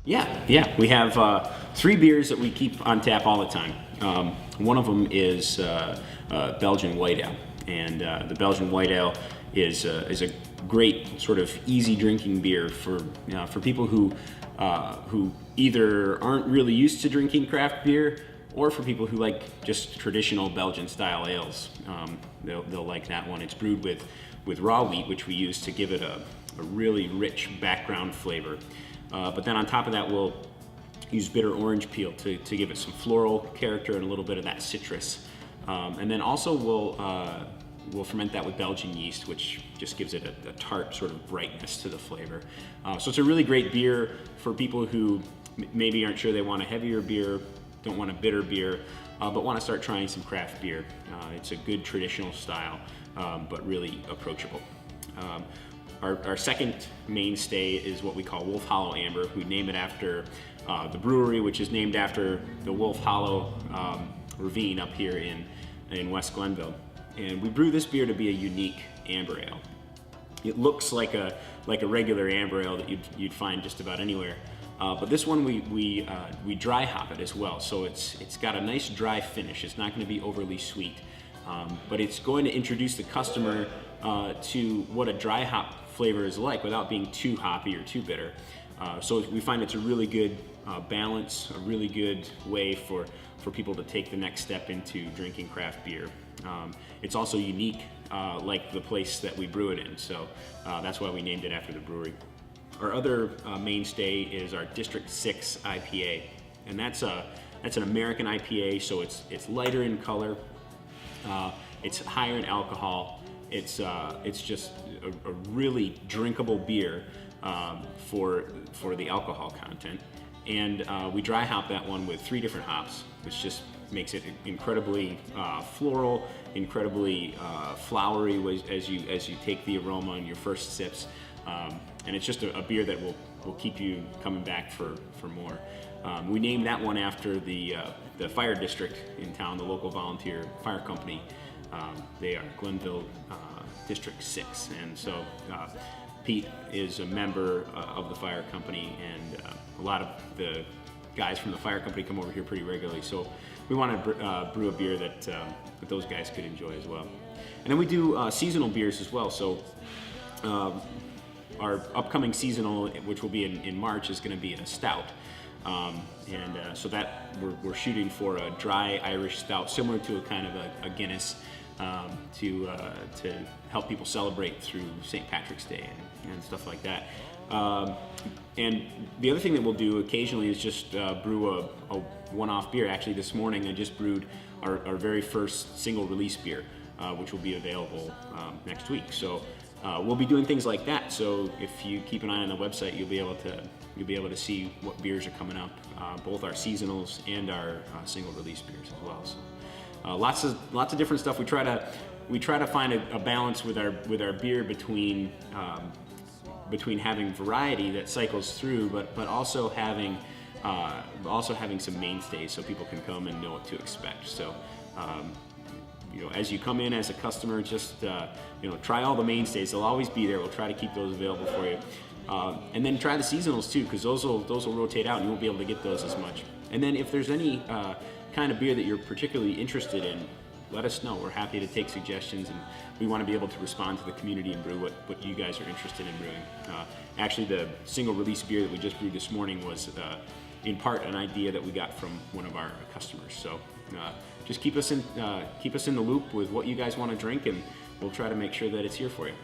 Yeah. We have 3 beers that we keep on tap all the time. One of them is Belgian White Ale, and the Belgian White Ale is a great sort of easy drinking beer for people who either aren't really used to drinking craft beer, or for people who like just traditional Belgian style ales. They'll like that one. It's brewed with raw wheat, which we use to give it a really rich background flavor. But then on top of that, we'll use bitter orange peel to give it some floral character and a little bit of that citrus. And then also we'll ferment that with Belgian yeast, which just gives it a tart sort of brightness to the flavor. So it's a really great beer for people who maybe aren't sure they want a heavier beer, don't want a bitter beer, but want to start trying some craft beer. It's a good traditional style, but really approachable. Our second mainstay is what we call Wolf Hollow Amber. We name it after the brewery, which is named after the Wolf Hollow ravine up here in West Glenville. And we brew this beer to be a unique amber ale. It looks like a regular amber ale that you'd find just about anywhere. But this one we dry hop it as well, so it's got a nice dry finish. It's not going to be overly sweet, but it's going to introduce the customer to what a dry hop flavor is like without being too hoppy or too bitter. So we find it's a really good balance, a really good way for people to take the next step into drinking craft beer. It's also unique, like the place that we brew it in, so that's why we named it after the brewery. Our other mainstay is our District 6 IPA, and that's an American IPA, so it's lighter in color, it's higher in alcohol. It's just a really drinkable beer for the alcohol content, and we dry hop that one with 3 different hops, which just makes it incredibly floral, incredibly flowery as you take the aroma in your first sips, and it's just a beer that will keep you coming back for more. We named that one after the fire district in town, the local volunteer fire company. They are Glenville District 6, and so Pete is a member of the fire company, and a lot of the guys from the fire company come over here pretty regularly, so we want to brew a beer that those guys could enjoy as well. And then we do seasonal beers as well, so our upcoming seasonal, which will be in March, is going to be a stout. So that we're shooting for a dry Irish stout, similar to a kind of a Guinness, to help people celebrate through St. Patrick's Day and stuff like that. And the other thing that we'll do occasionally is just brew a one-off beer. Actually, this morning I just brewed our very first single release beer, which will be available next week. So we'll be doing things like that. So if you keep an eye on the website, you'll be able to see what beers are coming up, both our seasonals and our single release beers as well. So lots of different stuff. We try to find a balance with our beer between having variety that cycles through, but also having some mainstays so people can come and know what to expect. So as you come in as a customer, just try all the mainstays. They'll always be there. We'll try to keep those available for you, and then try the seasonals too, because those will rotate out and you won't be able to get those as much. And then if there's any kind of beer that you're particularly interested in, let us know. We're happy to take suggestions, and we want to be able to respond to the community and brew what you guys are interested in brewing. Actually, the single release beer that we just brewed this morning was in part an idea that we got from one of our customers. So just keep us in the loop with what you guys want to drink, and we'll try to make sure that it's here for you.